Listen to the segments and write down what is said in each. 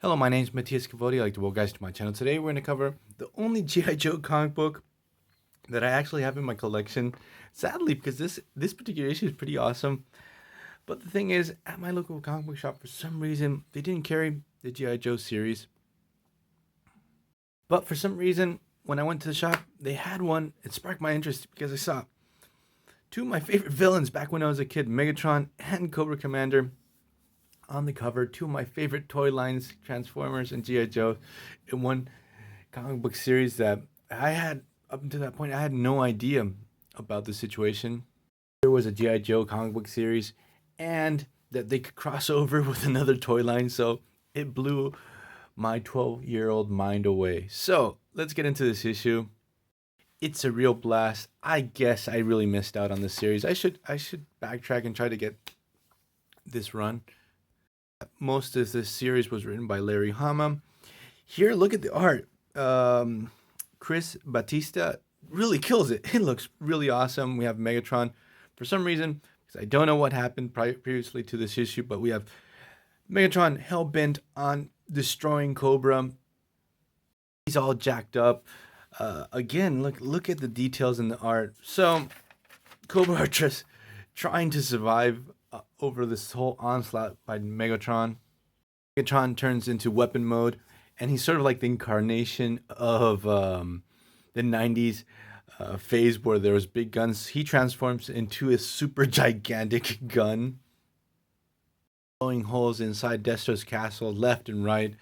Hello, my name is Matthias Cavodi. I'd like to welcome guys to my channel. Today we're going to cover the only G.I. Joe comic book that I actually have in my collection. Sadly, because this particular issue is pretty awesome. But the thing is, at my local comic book shop, for some reason, they didn't carry the G.I. Joe series. But for some reason, when I went to the shop, they had one. It sparked my interest because I saw two of my favorite villains back when I was a kid, Megatron and Cobra Commander, on the cover. Two of my favorite toy lines, Transformers and G.I. Joe, in one comic book series that I had, up until that point, I had no idea about the situation. There was a G.I. Joe comic book series, and that they could cross over with another toy line, so it blew my 12-year-old mind away. So let's get into this issue. It's a real blast. I guess I really missed out on this series. I should backtrack and try to get this run. Most of this series was written by Larry Hama. Here, look at the art. Chris Batista really kills it. It looks really awesome. We have Megatron. For some reason, because I don't know what happened previously to this issue, but we have Megatron hell-bent on destroying Cobra. He's all jacked up. Again, look at the details in the art. So, Cobra are just trying to survive over this whole onslaught by Megatron. Megatron turns into weapon mode, and he's sort of like the incarnation of the 90s phase where there was big guns. He transforms into a super gigantic gun, blowing holes inside Destro's castle left and right.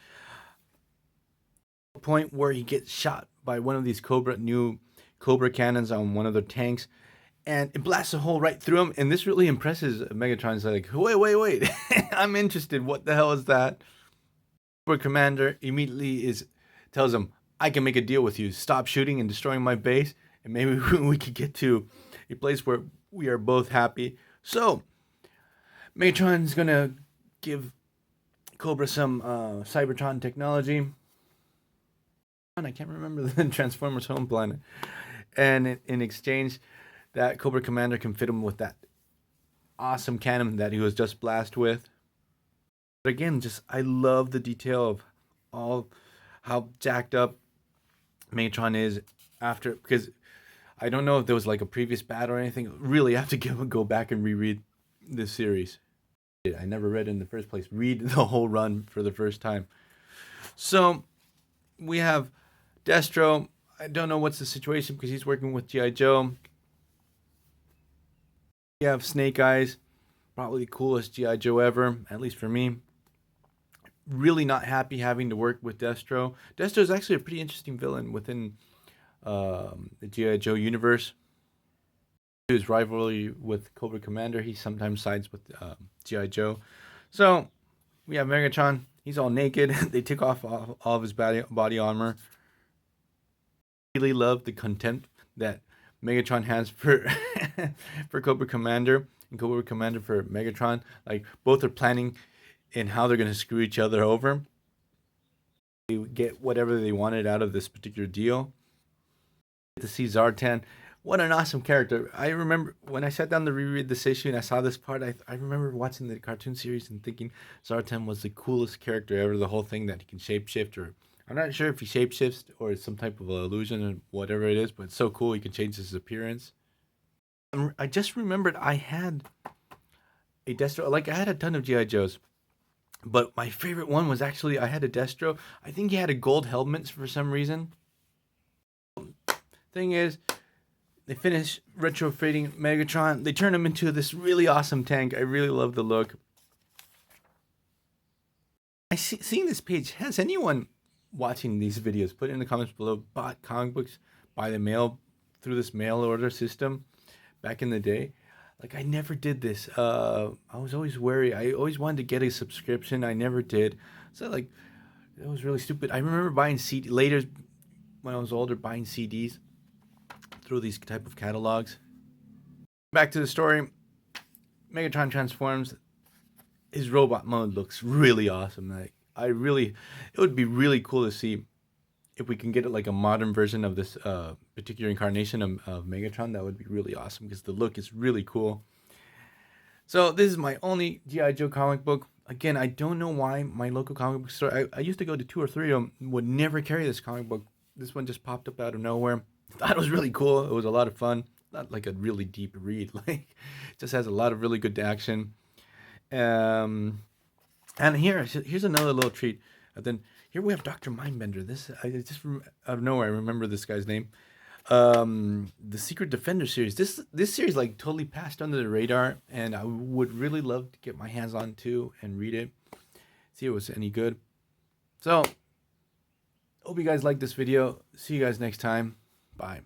Point where he gets shot by one of these new Cobra cannons on one of their tanks, and it blasts a hole right through him. And this really impresses Megatron. He's like, wait, I'm interested. What the hell is that? Cobra Commander immediately tells him, I can make a deal with you. Stop shooting and destroying my base, and maybe we could get to a place where we are both happy. So Megatron's gonna give Cobra some Cybertron technology. I can't remember the Transformers home planet. And in exchange, that Cobra Commander can fit him with that awesome cannon that he was just blasted with. But again, I love the detail of all how jacked up Megatron is after, because I don't know if there was like a previous battle or anything. Really, I have to go back and reread this series. I never read it in the first place. Read the whole run for the first time. So we have Destro. I don't know what's the situation because he's working with G.I. Joe. We have Snake Eyes, probably the coolest G.I. Joe ever, at least for me. Really not happy having to work with Destro. Destro is actually a pretty interesting villain within the G.I. Joe universe. His rivalry with Cobra Commander, he sometimes sides with G.I. Joe. So we have Megatron. He's all naked. They took off all of his body armor. Really love the contempt that Megatron has for for Cobra Commander and Cobra Commander for Megatron. Like, both are planning in how they're going to screw each other over. They get whatever they wanted out of this particular deal. To see Zartan, what an awesome character. I remember when I sat down to reread this issue and I saw this part, I remember watching the cartoon series and thinking Zartan was the coolest character ever. The whole thing that he can shapeshift, or I'm not sure if he shapeshifts or it's some type of illusion or whatever it is, but it's so cool he can change his appearance. I just remembered I had a Destro. Like, I had a ton of G.I. Joes, but my favorite one was actually, I had a Destro. I think he had a gold helmet for some reason. Thing is, they finish retrofitting Megatron. They turn him into this really awesome tank. I really love the look. Seeing this page, has anyone watching these videos, put it in the comments below, bought comic books by the mail through this mail order system back in the day? Like, I never did this. I was always wary. I always wanted to get a subscription. I never did. So, like, it was really stupid. I remember buying CDs later when I was older, buying CDs through these type of catalogs. Back to the story. Megatron transforms. His robot mode looks really awesome. Like, it would be really cool to see if we can get like a modern version of this particular incarnation of Megatron. That would be really awesome because the look is really cool. So this is my only G.I. Joe comic book Again, I don't know why my local comic book store, I used to go to 2 or 3 of them, would never carry this comic book. This one just popped up out of nowhere. Thought it was really cool. It was a lot of fun. Not like a really deep read, like it just has a lot of really good action. Um, and here's another little treat. Then here we have Doctor Mindbender. This I just out of nowhere I remember this guy's name. The Secret Defender series. This series like totally passed under the radar, and I would really love to get my hands on too and read it. See if it was any good. So hope you guys liked this video. See you guys next time. Bye.